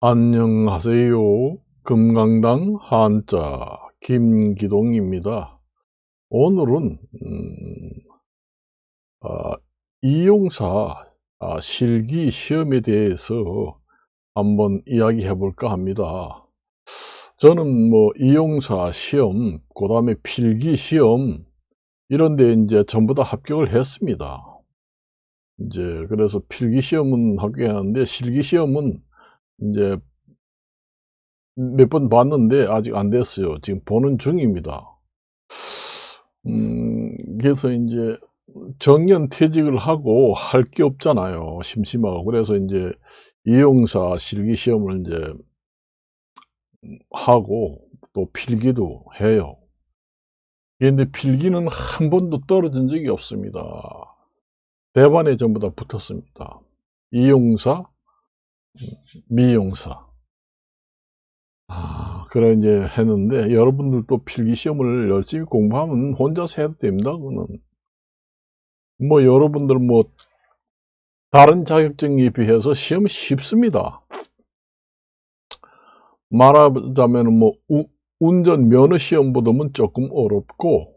안녕하세요. 금강당 한자 김기동입니다. 오늘은 아, 이용사 실기 시험에 대해서 한번 이야기해 볼까 합니다. 저는 뭐 이용사 시험, 그 다음에 필기 시험 이런 데 이제 전부 다 합격을 했습니다. 이제 그래서 필기 시험은 합격했는데 실기 시험은 이제 몇 번 봤는데 아직 안 됐어요. 지금 보는 중입니다. 그래서 이제 정년 퇴직을 하고 할 게 없잖아요. 심심하고. 그래서 이제 이용사 실기 시험을 이제 하고 또 필기도 해요. 그런데 필기는 한 번도 떨어진 적이 없습니다. 대반에 전부 다 붙었습니다. 이용사, 미용사. 그래 이제 했는데 여러분들도 필기 시험을 열심히 공부하면 혼자서 해도 됩니다. 그거는. 뭐 여러분들 뭐 다른 자격증에 비해서 시험이 쉽습니다. 말하자면 뭐 운전 면허 시험보다는 조금 어렵고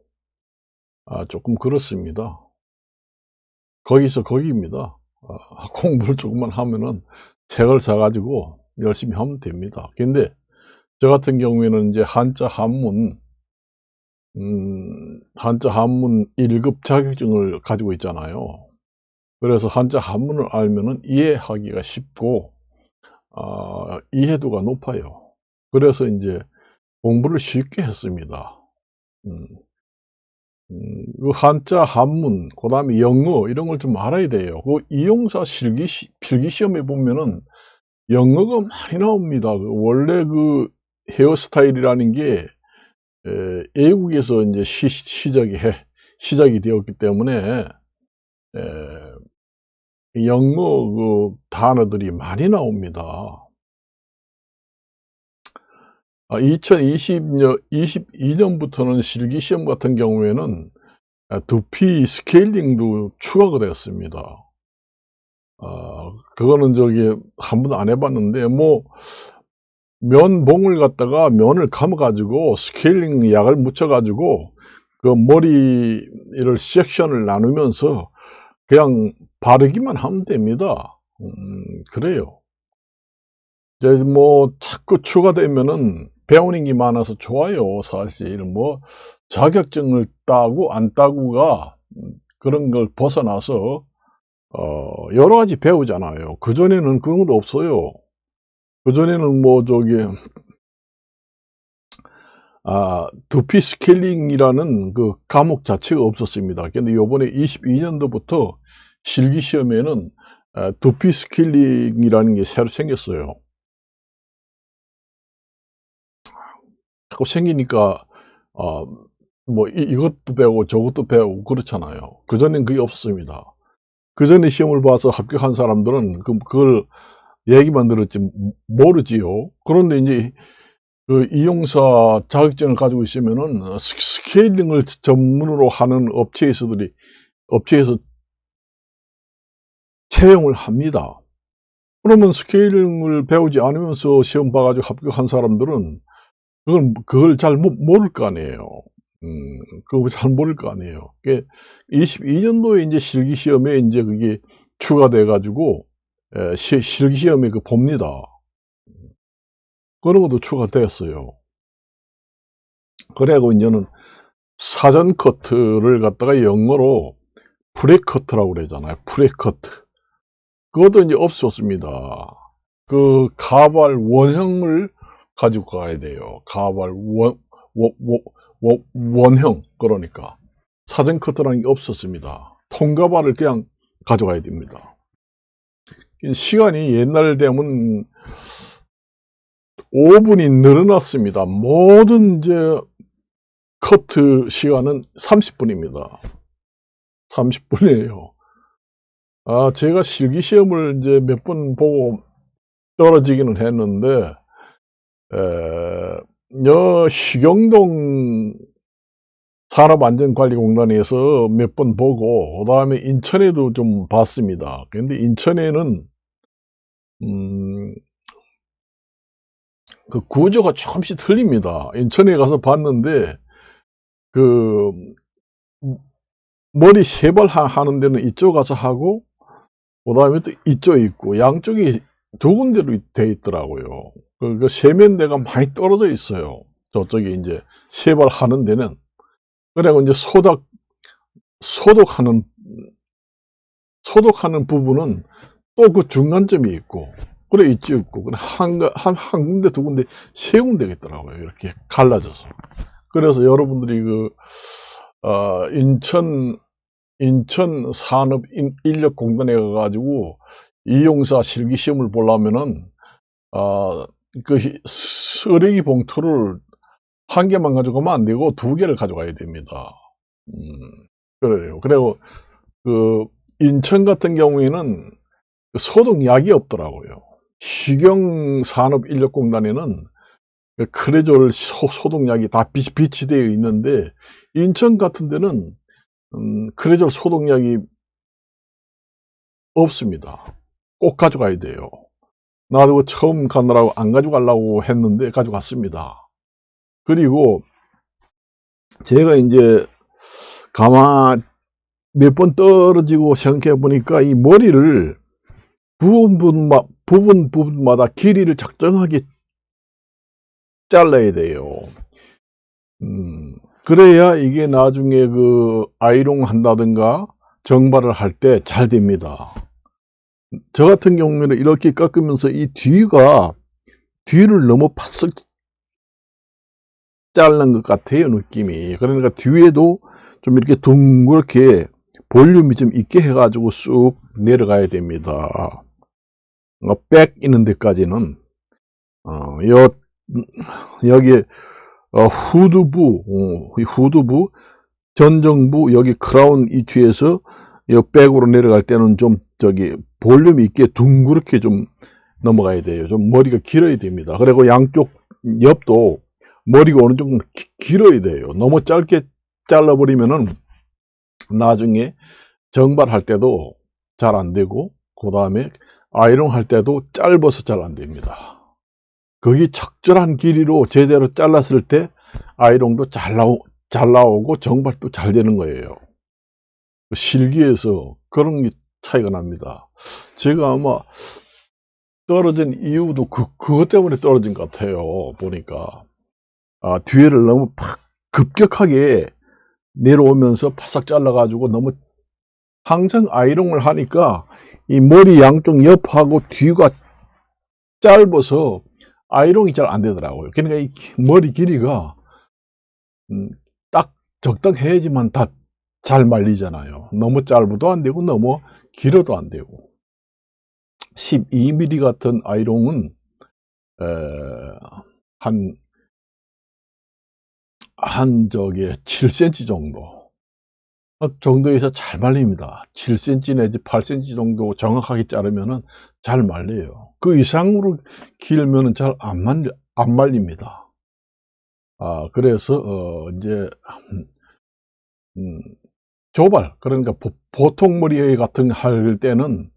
조금 그렇습니다. 거기서 거기입니다. 공부를 조금만 하면은 책을 사가지고 열심히 하면 됩니다. 근데 저 같은 경우에는 이제 한자 한문 1급 자격증을 가지고 있잖아요. 그래서 한자 한문을 알면은 이해하기가 쉽고 이해도가 높아요. 그래서 이제 공부를 쉽게 했습니다. 음, 그 한자, 한문, 그 다음에 영어 이런 걸 좀 알아야 돼요. 그 이용사 필기 시험에 보면은 영어가 많이 나옵니다. 원래 그 헤어스타일이라는 게 외국에서 이제 시작이 되었기 때문에 영어 그 단어들이 많이 나옵니다. 2022년부터는 실기시험 같은 경우에는 두피 스케일링도 추가가 되었습니다. 그거는 한 번도 안 해봤는데, 뭐, 면봉을 갖다가 면을 감아가지고 스케일링 약을 묻혀가지고 그 머리를 섹션을 나누면서 그냥 바르기만 하면 됩니다. 그래요. 이제 뭐 자꾸 추가되면은 배우는 게 많아서 좋아요. 사실 뭐 자격증을 따고 안 따고가 그런 걸 벗어나서 여러 가지 배우잖아요. 그전에는 그런 것도 없어요. 그전에는 뭐 두피 스케일링이라는 그 과목 자체가 없었습니다. 근데 요번에 22년도부터 실기 시험에는 두피 스케일링이라는 게 새로 생겼어요. 자꾸 생기니까 어, 뭐 이것도 배우고 저것도 배우고 그렇잖아요. 그전엔 그게 없었습니다. 그전에 시험을 봐서 합격한 사람들은 그걸 얘기만 들었지 모르지요. 그런데 이제 그 이용사 자격증을 가지고 있으면은 스케일링을 전문으로 하는 업체에서 채용을 합니다. 그러면 스케일링을 배우지 않으면서 시험 봐가지고 합격한 사람들은 그걸 잘 모를 거 아니에요. 그거 잘 모를 거 아니에요. 22년도에 이제 실기시험에 이제 그게 추가돼 가지고 실기시험에 봅니다. 그런 것도 추가되었어요. 그래고 이제는 사전 커트를 갖다가 영어로 프레커트라고 그러잖아요. 프레커트. 그것도 이제 없었습니다. 그 가발 원형을 가지고 가야 돼요. 가발 원형. 그러니까 사전 커트라는 게 없었습니다. 통가발을 그냥 가져가야 됩니다. 시간이 옛날 되면 5분이 늘어났습니다. 모든 이제 커트 시간은 30분입니다. 30분이에요. 제가 실기시험을 이제 몇 번 보고 떨어지기는 했는데, 식영동 산업안전관리공단에서 몇 번 보고, 그 다음에 인천에도 좀 봤습니다. 근데 인천에는, 음, 그 구조가 조금씩 틀립니다. 인천에 가서 봤는데 그 머리 세발 하는 데는 이쪽 가서 하고 그다음에 또 이쪽에 있고 양쪽이 두 군데로 돼 있더라고요. 그 세면대가 많이 떨어져 있어요. 저쪽에 이제 세발 하는 데는. 그리고 이제 소독하는 부분은 또 그 중간점이 있고, 그래 있지 있고, 그래 한 군데 두 군데 세 군데가 있더라고요. 이렇게 갈라져서. 그래서 여러분들이 인천 산업인력공단에 가가지고 이용사 실기시험을 보려면은, 그 쓰레기 봉투를 한 개만 가져가면 안 되고 두 개를 가져가야 됩니다. 그래요. 그리고 그 인천 같은 경우에는 소독약이 없더라고요. 식용산업인력공단에는 크레졸 소독약이 다 비치되어 있는데 인천 같은 데는 크레졸 소독약이 없습니다. 꼭 가져가야 돼요. 나도 처음 가느라고 안 가져가려고 했는데 가져갔습니다. 그리고 제가 이제 가만 몇 번 떨어지고 생각해 보니까 이 머리를 부분마다 길이를 적정하게 잘라야 돼요. 그래야 이게 나중에 그 아이롱 한다든가 정발을 할 때 잘 됩니다. 저 같은 경우에는 이렇게 깎으면서 이 뒤를 너무 바싹 자른 것 같아요, 느낌이. 그러니까 뒤에도 좀 이렇게 둥그렇게 볼륨이 좀 있게 해가지고 쑥 내려가야 됩니다. 백 있는 데까지는 여기 후두부 전정부 여기 크라운 이 뒤에서 이 백으로 내려갈 때는 좀 볼륨이 있게 둥그렇게 좀 넘어가야 돼요. 좀 머리가 길어야 됩니다. 그리고 양쪽 옆도 머리가 어느 정도 길어야 돼요. 너무 짧게 잘라버리면은 나중에 정발할 때도 잘 안 되고, 그 다음에 아이롱 할 때도 짧아서 잘 안 됩니다. 거기 적절한 길이로 제대로 잘랐을 때 아이롱도 잘 나오고 정발도 잘 되는 거예요. 실기에서 그런 게 차이가 납니다. 제가 아마 떨어진 이유도 그것 때문에 떨어진 것 같아요. 보니까 뒤에를 너무 급격하게 내려오면서 바싹 잘라가지고 너무 항상 아이롱을 하니까 이 머리 양쪽 옆하고 뒤가 짧아서 아이롱이 잘 안 되더라고요. 그러니까 이 머리 길이가 딱 적당해야지만 다 잘 말리잖아요. 너무 짧아도 안 되고 너무 길어도 안 되고. 12mm 같은 아이롱은 한 7cm 정도에서 잘 말립니다. 7cm 내지 8cm 정도 정확하게 자르면은 잘 말려요. 그 이상으로 길면은 잘 안 말립니다. 그래서 이제 조발, 그러니까 보통 머리 같은 거 할 때는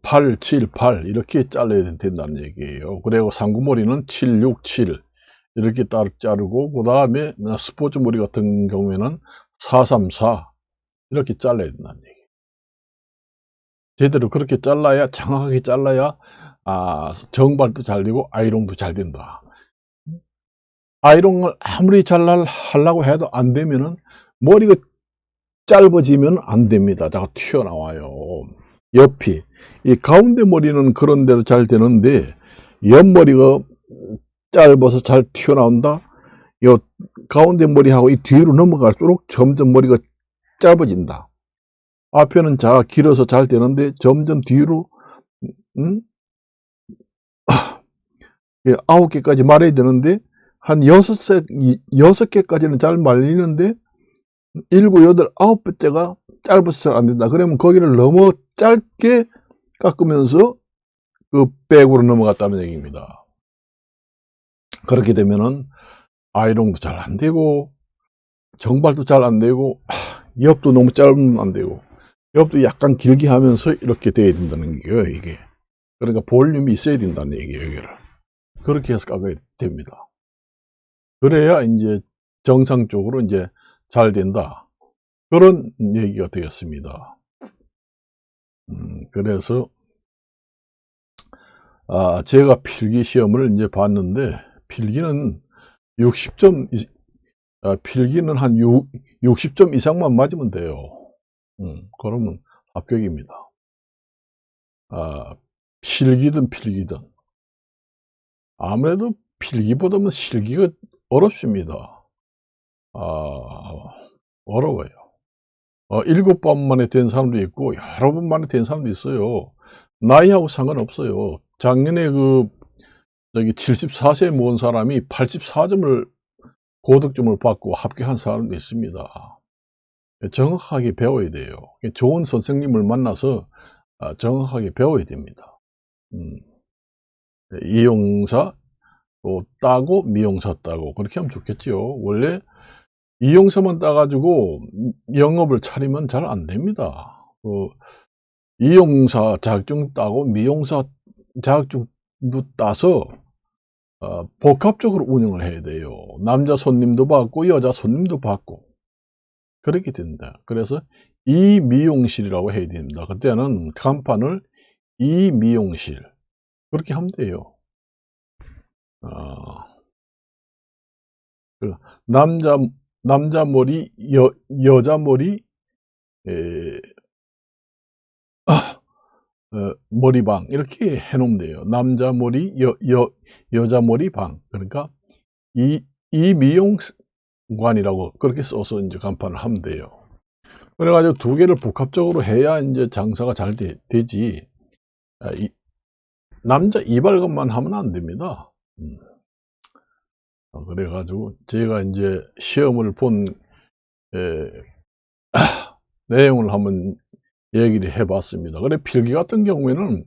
8, 7, 8 이렇게 잘라야 된다는 얘기예요. 그리고 상구머리는 7, 6, 7 이렇게 자르고, 그 다음에 스포츠 머리 같은 경우에는 4, 3, 4 이렇게 잘라야 된다는 얘기예요. 제대로 그렇게 잘라야, 정확하게 잘라야 정발도 잘 되고 아이롱도 잘 된다. 아이롱을 아무리 하려고 해도 안 되면은 머리가 짧아지면 안 됩니다. 자꾸 튀어나와요. 옆이. 이 가운데 머리는 그런 대로 잘 되는데 옆머리가 짧아서 잘 튀어나온다. 이 가운데 머리하고 이 뒤로 넘어갈수록 점점 머리가 짧아진다. 앞에는 길어서 잘 되는데 점점 뒤로 9개까지 말아야 되는데 한 6개까지는 잘 말리는데 7, 8, 9번째가 짧아서 잘 안 된다. 그러면 거기를 너무 짧게 깎으면서 그 백으로 넘어갔다는 얘기입니다. 그렇게 되면은 아이롱도 잘 안 되고 정발도 잘 안 되고 옆도 너무 짧으면 안 되고 옆도 약간 길게 하면서 이렇게 돼야 된다는 거예요, 이게. 그러니까 볼륨이 있어야 된다는 얘기예요, 여기를. 그렇게 해서 가게 됩니다. 그래야 이제 정상적으로 이제 잘 된다. 그런 얘기가 되었습니다. 그래서 제가 필기 시험을 이제 봤는데 필기는 60점 필기는 한 60점 이상만 맞으면 돼요. 그러면 합격입니다. 실기든 필기든 아무래도 필기보다는 실기가 어렵습니다. 어려워요. 7번 만에 된 사람도 있고 여러 번 만에 된 사람도 있어요. 나이하고 상관없어요. 작년에 저기 74세 모은 사람이 84점을 고득점을 받고 합격한 사람도 있습니다. 정확하게 배워야 돼요. 좋은 선생님을 만나서 정확하게 배워야 됩니다. 이용사 또 따고 미용사 따고 그렇게 하면 좋겠죠. 원래 이용사만 따가지고 영업을 차리면 잘 안 됩니다. 이용사 자격증 따고 미용사 자격증도 따서 복합적으로 운영을 해야 돼요. 남자 손님도 받고 여자 손님도 받고 그렇게 된다. 그래서 이미용실이라고 해야 됩니다. 그때는 간판을 이미용실 그렇게 하면 돼요. 남자 머리, 여자 머리, 머리방 이렇게 해놓으면 돼요. 남자 머리, 여자 머리방. 그러니까 이미용관이라고 그렇게 써서 이제 간판을 하면 돼요. 그래가지고 두 개를 복합적으로 해야 이제 장사가 잘 되지. 남자 이발관만 하면 안 됩니다. 그래가지고 제가 이제 시험을 본 내용을 한번 얘기를 해봤습니다. 그래 필기 같은 경우에는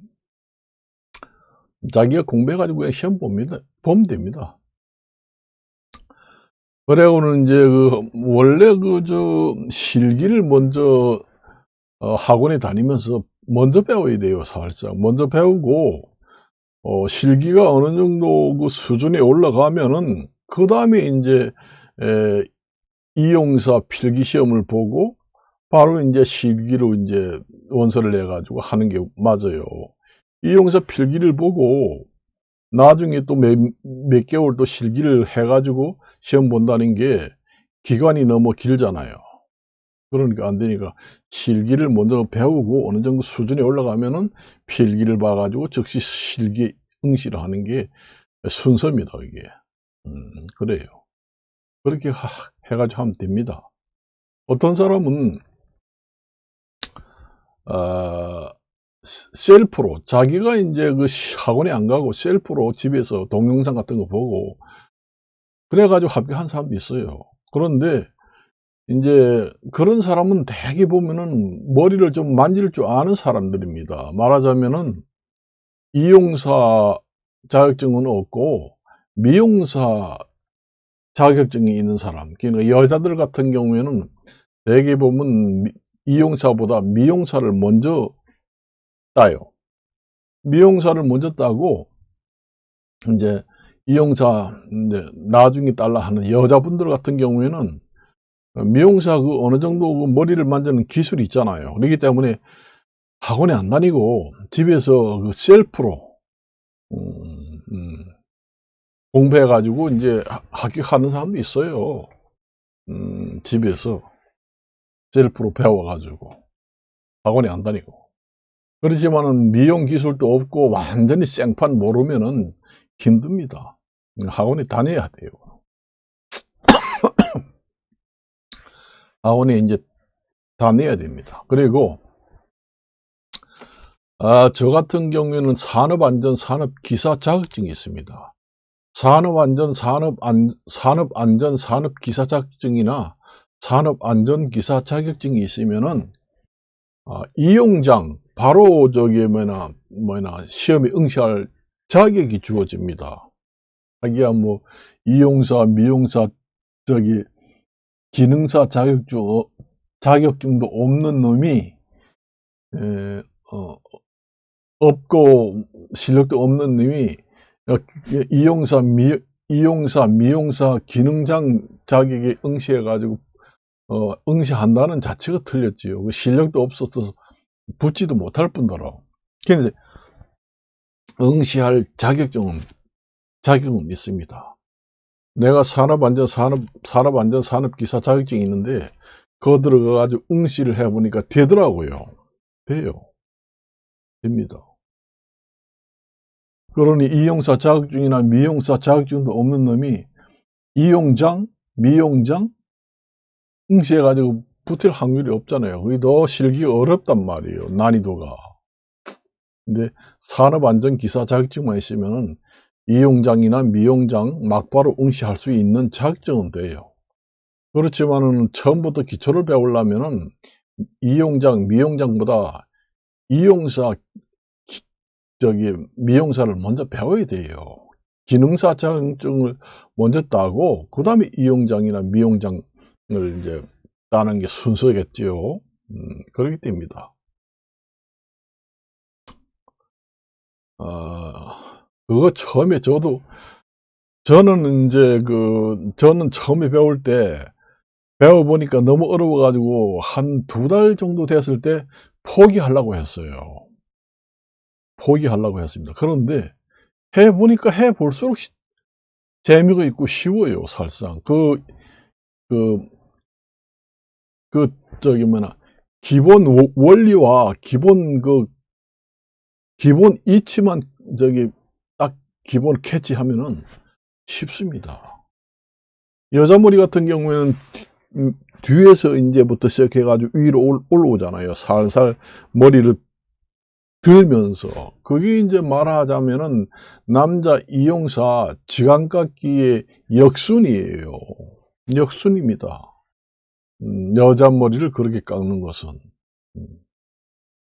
자기가 공부해가지고 그냥 시험 보면 됩니다. 그래고는 이제 원래 실기를 먼저 학원에 다니면서 먼저 배워야 돼요. 살짝 먼저 배우고 실기가 어느 정도 그 수준에 올라가면은 그 다음에 이제 이용사 필기 시험을 보고 바로 이제 실기로 이제 원서를 내 가지고 하는 게 맞아요. 이용사 필기를 보고 나중에 또 몇 개월 또 실기를 해 가지고 시험 본다는 게 기간이 너무 길잖아요. 그러니까 안 되니까 실기를 먼저 배우고 어느 정도 수준에 올라가면은 필기를 봐 가지고 즉시 실기 응시를 하는 게 순서입니다, 이게. 그래요. 그렇게 해 가지고 하면 됩니다. 어떤 사람은 셀프로 자기가 이제 학원에 안 가고 셀프로 집에서 동영상 같은 거 보고 그래 가지고 합격한 사람도 있어요. 그런데 이제 그런 사람은 대개 보면은 머리를 좀 만질 줄 아는 사람들입니다. 말하자면은 이용사 자격증은 없고 미용사 자격증이 있는 사람. 그러니까 여자들 같은 경우에는 대개 보면 이용사보다 미용사를 먼저 따요. 미용사를 먼저 따고 이제 이용사 이제 나중에 딸라 하는 여자분들 같은 경우에는 미용사 어느 정도 머리를 만드는 기술이 있잖아요. 그렇기 때문에 학원에 안 다니고 집에서 셀프로 공부해 가지고 이제 합격하는 사람도 있어요. 집에서 셀프로 배워 가지고 학원에 안 다니고. 그렇지만은 미용 기술도 없고 완전히 생판 모르면은 힘듭니다. 학원에 다녀야 돼요. 학원에 이제 다녀야 됩니다. 그리고 저 같은 경우에는 산업안전 자격증이 있습니다. 산업안전 기사 자격증이 있으면은 이용장 바로 저기 시험에 응시할 자격이 주어집니다. 자기야 뭐 이용사, 미용사, 저기 기능사 자격증도 없는 놈이 없고 실력도 없는 놈이 이용사, 미용사 기능장 자격에 응시해가지고, 응시한다는 자체가 틀렸지요. 그 실력도 없어서 붙지도 못할 뿐더러. 근데 응시할 자격은 있습니다. 내가 산업안전산업기사 자격증이 있는데, 그거 들어가가지고 응시를 해보니까 되더라고요. 돼요. 됩니다. 그러니 이용사 자격증이나 미용사 자격증도 없는 놈이 이용장, 미용장 응시해가지고 붙을 확률이 없잖아요. 그게 더 실기가 어렵단 말이에요. 난이도가. 근데 산업안전기사 자격증만 있으면 이용장이나 미용장 막바로 응시할 수 있는 자격증은 돼요. 그렇지만은 처음부터 기초를 배우려면은 이용장, 미용장보다 이용사, 미용사를 먼저 배워야 돼요. 기능사 자격증을 먼저 따고, 그 다음에 이용장이나 미용장을 이제 따는 게 순서겠지요. 그렇기 때문입니다. 그거 처음에 저는 처음에 배울 때, 배워보니까 너무 어려워가지고, 한 2달 정도 됐을 때 포기하려고 했어요. 포기하려고 했습니다. 그런데, 해보니까 해볼수록 재미가 있고 쉬워요, 사실상. 기본 원리와 기본 이치만 딱 기본 캐치하면은 쉽습니다. 여자 머리 같은 경우에는 뒤에서 이제부터 시작해가지고 위로 올라오잖아요. 살살 머리를 들면서. 그게 이제 말하자면은 남자 이용사 지간깎기의 역순이에요. 역순입니다. 여자 머리를 그렇게 깎는 것은.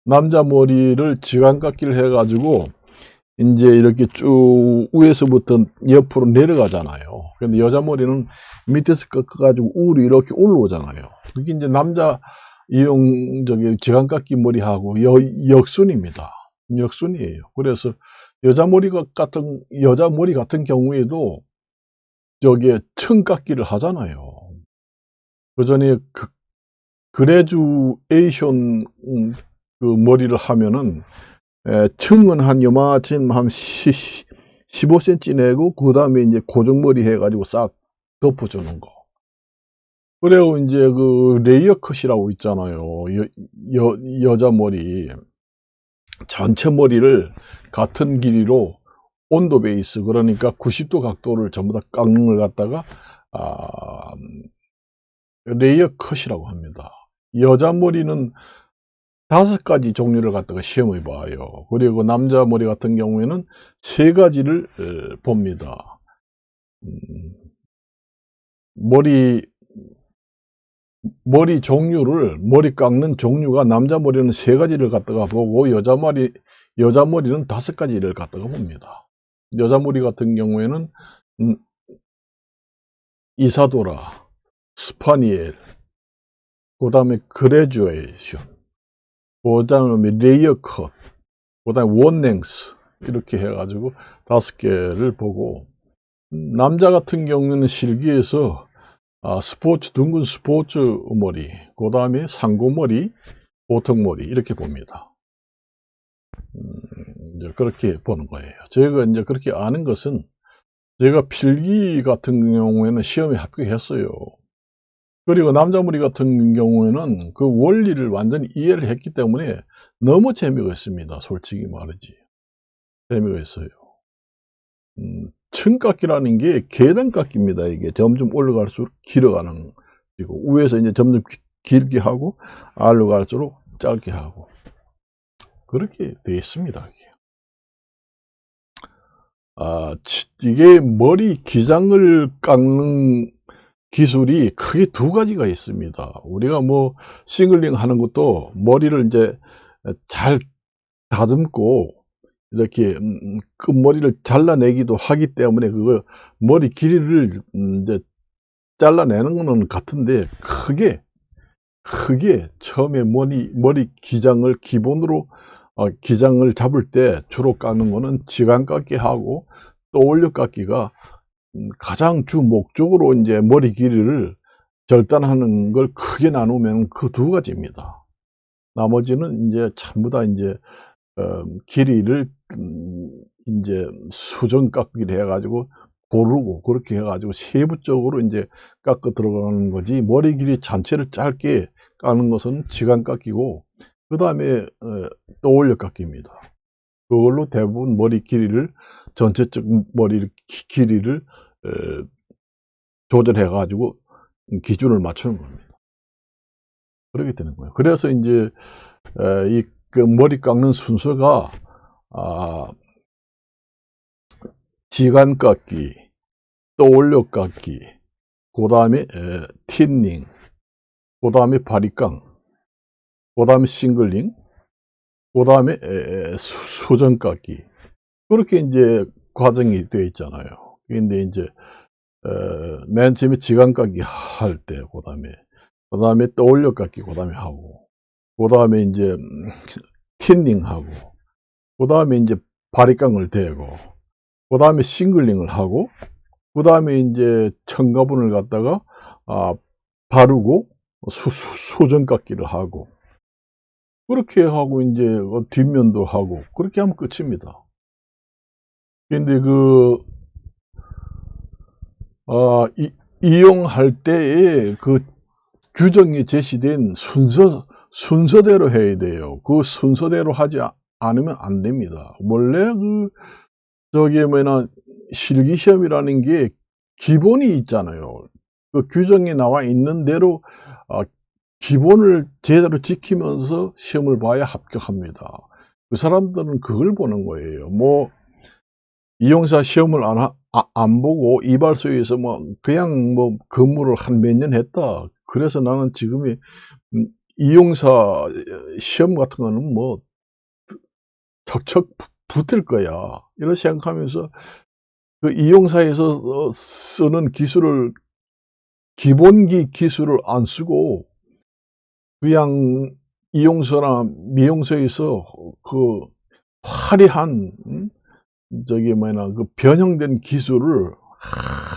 남자 머리를 지간깎기를 해가지고 이제 이렇게 쭉 위에서부터 옆으로 내려가잖아요. 근데 여자 머리는 밑에서 꺾어가지고 우로 이렇게 올라오잖아요. 그게 이제 남자 지간깎기 머리하고 역순입니다. 역순이에요. 그래서 여자 머리 같은 경우에도 층깎기를 하잖아요. 그 전에 그레주에이션 머리를 하면은 층은 한 요만큼 한 15cm 내고, 그 다음에 이제 고정머리 해가지고 싹 덮어주는 거. 그리고 이제 레이어 컷이라고 있잖아요. 여자 머리. 전체 머리를 같은 길이로 온도 베이스, 그러니까 90도 각도를 전부 다 깎는 걸 갖다가, 레이어 컷이라고 합니다. 여자 머리는 5가지 종류를 갖다가 시험해 봐요. 그리고 남자 머리 같은 경우에는 3가지를 봅니다. 머리 깎는 종류가, 남자 머리는 3가지를 갖다가 보고, 여자 머리는 5가지를 갖다가 봅니다. 여자 머리 같은 경우에는 이사도라, 스파니엘, 그 다음에 그레주에이션, 그 다음에 레이어 컷, 그 다음에 원랭스, 이렇게 해가지고 5개를 보고, 남자 같은 경우에는 실기에서 둥근 스포츠 머리, 그 다음에 상고머리, 보통머리, 이렇게 봅니다. 이제 그렇게 보는 거예요. 제가 이제 그렇게 아는 것은, 제가 필기 같은 경우에는 시험에 합격했어요. 그리고 남자 머리 같은 경우에는 그 원리를 완전히 이해를 했기 때문에 너무 재미가 있습니다. 솔직히 말이지. 재미가 있어요. 층깎기라는 게 계단깎기입니다. 이게 점점 올라갈수록 길어가는 거고, 위에서 이제 점점 길게 하고, 아래로 갈수록 짧게 하고, 그렇게 되어 있습니다. 이게 머리 기장을 깎는 기술이 크게 2가지가 있습니다. 우리가 싱글링 하는 것도 머리를 이제 잘 다듬고, 이렇게 끝머리를 잘라내기도 하기 때문에, 머리 길이를 이제 잘라내는 거는 같은데, 크게 처음에 머리 기장을 기본으로 기장을 잡을 때 주로 깎는 거는 지간깎기 하고, 떠올려 깎기가 가장 주 목적으로 이제 머리 길이를 절단하는 걸 크게 나누면 그 두 가지입니다. 나머지는 이제 전부 다 이제 길이를 인제 수정 깎기를 해 가지고 고르고 그렇게 해 가지고 세부적으로 인제 깎아 들어가는 거지, 머리 길이 전체를 짧게 깎는 것은 지간 깎기고 그다음에 떠올려 깎기입니다. 그걸로 대부분 머리 길이를, 전체적 머리 길이를 조절해 가지고 기준을 맞추는 겁니다. 그렇게 되는 거예요. 그래서 인제 이 그 머리 깎는 순서가 아 지간 깎기, 떠올려 깎기, 그다음에 틴닝, 그다음에 바리깡, 그다음에 싱글링, 그다음에 수정 깎기. 그렇게 인제 과정이 되어 있잖아요. 근데 인제 맨 처음에 지간 깎기 할 때, 그다음에 떠올려 깎기 그다음에 하고, 그다음에 인제 틴닝하고, 그다음에 인제 바리깡을 대고, 그다음에 싱글링을 하고, 그다음에 인제 첨가분을 갖다가 바르고 수정 깎기를 하고, 그렇게 하고 인제 뒷면도 하고 그렇게 하면 끝입니다. 근데 이 이용할 때에 그 규정이 제시된 순서대로 해야 돼요. 그 순서대로 하지 않으면 안 됩니다. 원래 저기 뭐냐, 실기시험이라는 게 기본이 있잖아요. 그 규정에 나와 있는 대로 기본을 제대로 지키면서 시험을 봐야 합격합니다. 그 사람들은 그걸 보는 거예요. 뭐 이용사 시험을 안 보고 이발소에서 뭐 그냥 뭐 근무를 한 몇 년 했다, 그래서 나는 지금이 이용사 시험 같은 거는 뭐 척척 붙을 거야, 이런 생각하면서 그 이용사에서 쓰는 기술을, 기본기 기술을 안 쓰고 그냥 이용서나 미용서에서 그 화려한 저기 뭐냐, 그 변형된 기술을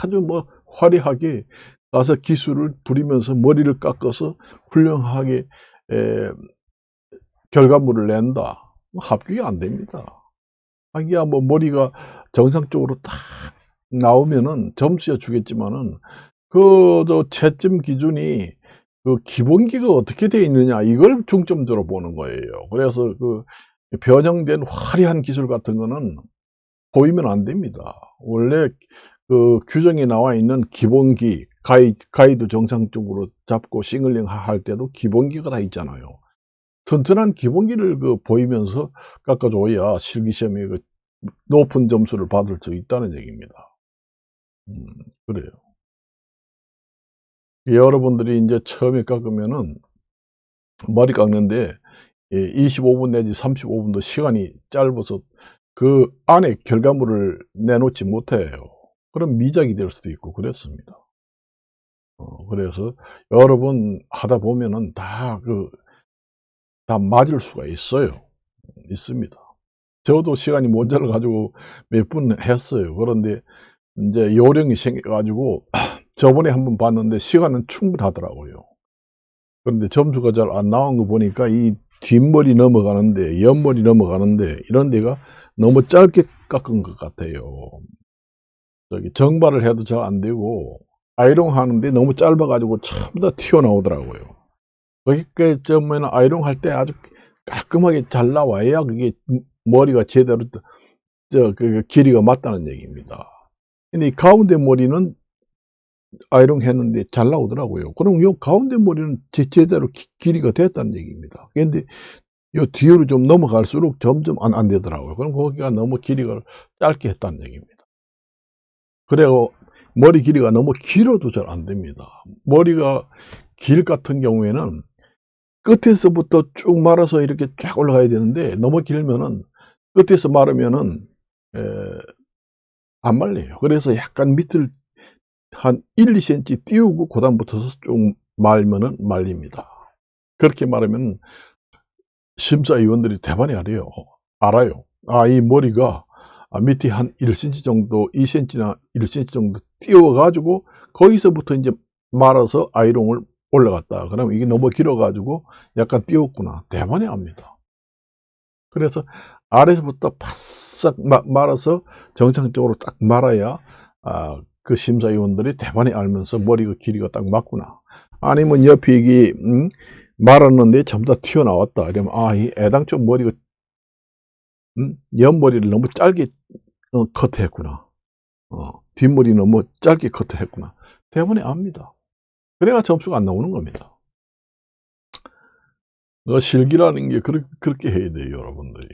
아주 뭐 화려하게 가서 기술을 부리면서 머리를 깎아서 훌륭하게 결과물을 낸다. 합격이 안 됩니다. 자기야 뭐 머리가 정상적으로 딱 나오면은 점수야 주겠지만은 저 채점 기준이 그 기본기가 어떻게 되어 있느냐, 이걸 중점적으로 보는 거예요. 그래서 그 변형된 화려한 기술 같은 거는 보이면 안 됩니다. 원래 그 규정에 나와 있는 기본기, 가이드 정상적으로 잡고 싱글링 할 때도 기본기가 다 있잖아요. 튼튼한 기본기를 보이면서 깎아줘야 실기시험에 높은 점수를 받을 수 있다는 얘기입니다. 그래요. 여러분들이 이제 처음에 깎으면은 머리 깎는데 25분 내지 35분도 시간이 짧아서 그 안에 결과물을 내놓지 못해요. 그럼 미작이 될 수도 있고 그렇습니다. 그래서 여러 번 하다 보면은 다 맞을 수가 있습니다. 저도 시간이 모자라 가지고 몇 번 했어요. 그런데 인제 요령이 생겨 가지고 저번에 한번 봤는데 시간은 충분하더라고요. 그런데 점수가 잘 안 나온 거 보니까 이 뒷머리 넘어가는데, 옆머리 넘어가는데 이런 데가 너무 짧게 깎은 것 같아요. 저기 정발을 해도 잘 안 되고 아이롱 하는데 너무 짧아 가지고 전부 다 튀어나오더라고요. 그러니까 저 뭐냐, 아이롱 할 때 아주 깔끔하게 잘 나와야 그게 머리가 제대로 길이가 맞다는 얘기입니다. 근데 이 가운데 머리는 아이롱 했는데 잘 나오더라고요. 그럼 요 가운데 머리는 제대로 길이가 됐다는 얘기입니다. 근데 요 뒤로 좀 넘어갈수록 점점 안 되더라고요. 그럼 거기가 너무 길이가 짧게 했다는 얘기입니다. 그래요. 머리 길이가 너무 길어도 잘 안 됩니다. 머리가 길 같은 경우에는 끝에서부터 쭉 말아서 이렇게 쫙 올라가야 되는데 너무 길면은 끝에서 마르면은 에, 안 말려요. 그래서 약간 밑을 한 1~2cm 띄우고 그다음부터 쭉 말면은 말립니다. 그렇게 말하면 심사위원들이 대반이 알아요. 이 머리가 밑에 한 1cm 정도, 2cm나 1cm 정도 띄워가지고 거기서부터 이제 말아서 아이롱을 올라갔다. 그러면 이게 너무 길어가지고 약간 띄웠구나. 대번에 압니다. 그래서 아래서부터 바싹 말아서 정상적으로 딱 말아야 그 심사위원들이 대번에 알면서 머리가 길이가 딱 맞구나. 아니면 옆에 이게 말았는데 전부 다 튀어나왔다. 이러면 이 애당초 머리가 옆머리를 너무 짧게 커트했구나. 뒷머리 너무 짧게 커트했구나. 대번에 압니다. 그래야 점수가 안 나오는 겁니다. 실기라는 게 그렇게 해야 돼요, 여러분들이.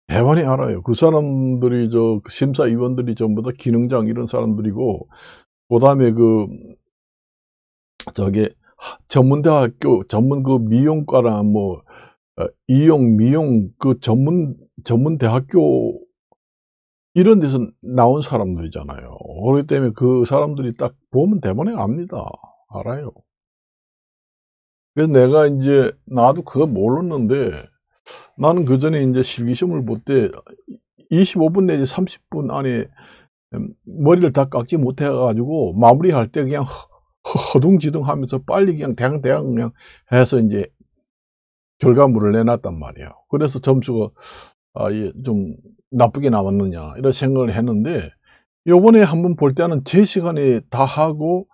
대번에 알아요. 그 사람들이 심사위원들이 전부 다 기능장 이런 사람들이고, 그 다음에 전문대학교 전문 미용과나 이용 미용 전문대학교 이런 데서 나온 사람들이잖아요. 그렇기 때문에 그 사람들이 딱 보면 대번에 압니다. 알아요. 그래서 내가 이제 나도 그거 몰랐는데, 나는 그 전에 이제 실기시험을 볼 때 25분 내지 30분 안에 머리를 다 깎지 못해가지고 마무리할 때 그냥 허둥지둥 하면서 빨리 그냥 대강 그냥 해서 이제 결과물을 내놨단 말이에요. 그래서 점수가 좀 나쁘게 나왔느냐 이런 생각을 했는데, 요번에 한번 볼 때는 제 시간에 다 하고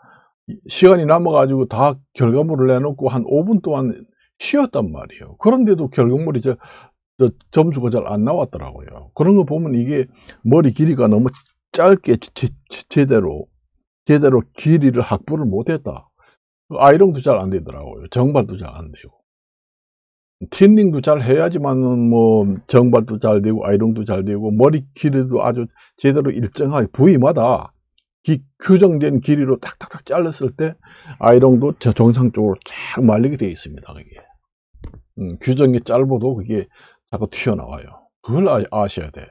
시간이 남아가지고 다 결과물을 내놓고 한 5분 동안 쉬었단 말이에요. 그런데도 결과물이 점수가 잘 안 나왔더라고요. 그런 거 보면 이게 머리 길이가 너무 짧게 제대로 길이를 확보를 못했다. 아이롱도 잘 안 되더라고요. 정발도 잘 안 되고. 틴닝도 잘 해야지만은 정발도 잘 되고 아이롱도 잘 되고 머리 길이도 아주 제대로 일정하게 부위마다 규정된 길이로 탁탁탁 잘랐을 때 아이롱도 정상적으로 쫙 말리게 되어 있습니다. 그게 규정이 짧아도 그게 자꾸 튀어나와요. 그걸 아셔야 돼.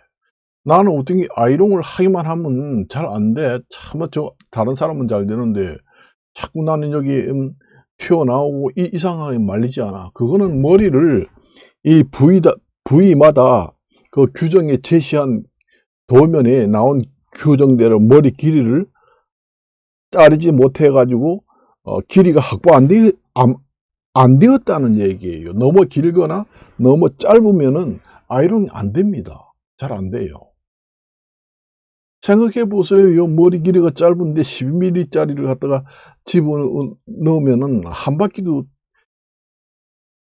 나는 어떻게 아이롱을 하기만 하면 잘 안 돼. 참 다른 사람은 잘 되는데 자꾸 나는 여기 튀어나오고 이상하게 말리지 않아. 그거는 머리를 이 부위마다 그 규정에 제시한 도면에 나온 규정대로 머리 길이를 자르지 못해 가지고 길이가 확보 안 되었다는 얘기예요. 너무 길거나 너무 짧으면은 아이롱이 안 됩니다. 잘 안 돼요. 생각해 보세요. 요 머리 길이가 짧은데 12mm 짜리를 갖다가 집어넣으면은 한 바퀴도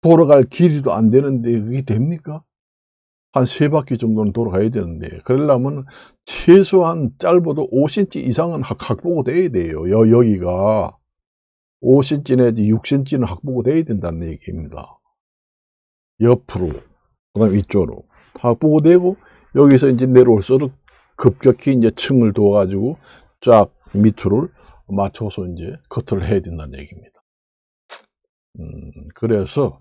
돌아갈 길이도 안 되는데 그게 됩니까? 한 3바퀴 정도는 돌아가야 되는데, 그러려면 최소한 짧아도 5cm 이상은 확보가 돼야 돼요. 여기가 5cm 내지 6cm는 확보가 돼야 된다는 얘기입니다. 옆으로, 그 다음에 위쪽으로 확보가 되고, 여기서 이제 내려올수록 급격히 이제 층을 둬가지고 쫙 밑으로 맞춰서 이제 커트를 해야 된다는 얘기입니다. 그래서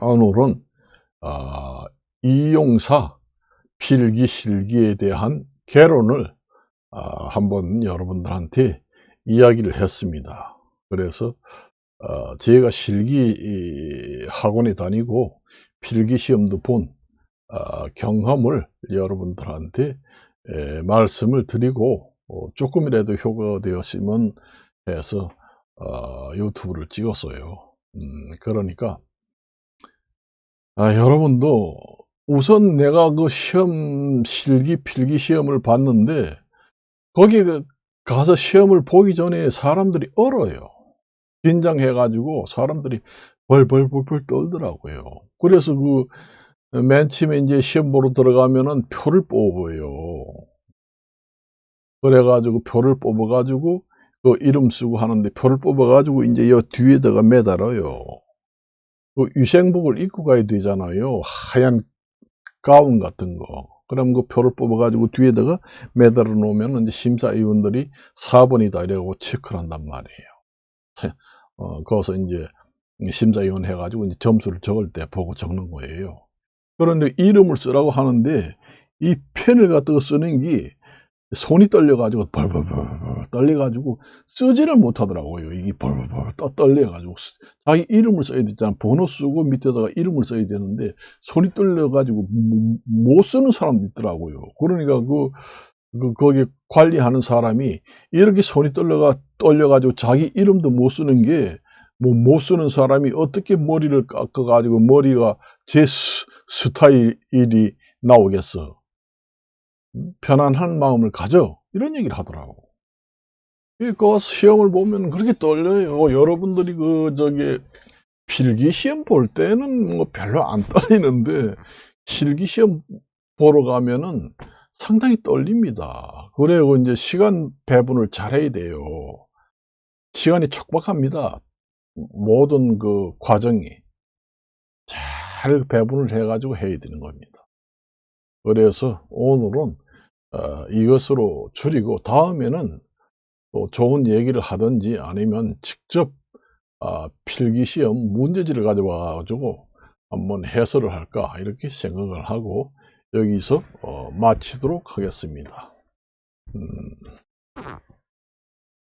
오늘은 이용사 필기 실기에 대한 개론을 한번 여러분들한테 이야기를 했습니다. 그래서 제가 실기 학원에 다니고 필기 시험도 본 경험을 여러분들한테 말씀을 드리고 조금이라도 효과가 되었으면 해서 유튜브를 찍었어요. 그러니까 여러분도 우선 내가 그 실기 필기 시험을 봤는데 거기 가서 시험을 보기 전에 사람들이 얼어요. 긴장해가지고 사람들이 벌벌 떨더라고요. 그래서 맨 처음에 이제 시험 보러 들어가면은 표를 뽑아요. 그래가지고 표를 뽑아가지고 그 이름 쓰고 하는데, 표를 뽑아가지고 이제 요 뒤에다가 매달아요. 그 위생복을 입고 가야 되잖아요. 하얀 가운 같은 거. 그럼 그 표를 뽑아가지고 뒤에다가 매달아 놓으면 이제 심사위원들이 4번이다 이래고 체크를 한단 말이에요. 거기서 이제 심사위원 해가지고 이제 점수를 적을 때 보고 적는 거예요. 그런데 이름을 쓰라고 하는데 이 펜을 갖다가 쓰는 게 손이 떨려가지고 벌벌벌 떨려가지고 쓰지를 못하더라고요. 이게 벌벌벌 떨려가지고 자기 이름을 써야 되잖아. 번호 쓰고 밑에다가 이름을 써야 되는데 손이 떨려가지고 못 쓰는 사람도 있더라고요. 그러니까 거기 관리하는 사람이 이렇게 손이 떨려가지고 자기 이름도 못 쓰는 게 못 쓰는 사람이 어떻게 머리를 깎아가지고 머리가 제 스타일이 나오겠어. 편안한 마음을 가져. 이런 얘기를 하더라고. 그 시험을 보면 그렇게 떨려요. 여러분들이 필기 시험 볼 때는 뭐 별로 안 떨리는데 실기 시험 보러 가면은 상당히 떨립니다. 그래요. 이제 시간 배분을 잘해야 돼요. 시간이 촉박합니다. 모든 그 과정이 잘 배분을 해가지고 해야 되는 겁니다. 그래서 오늘은 이것으로 줄이고 다음에는 또 좋은 얘기를 하든지 아니면 직접 필기시험 문제지를 가져와 가지고 한번 해설을 할까 이렇게 생각을 하고 여기서 마치도록 하겠습니다.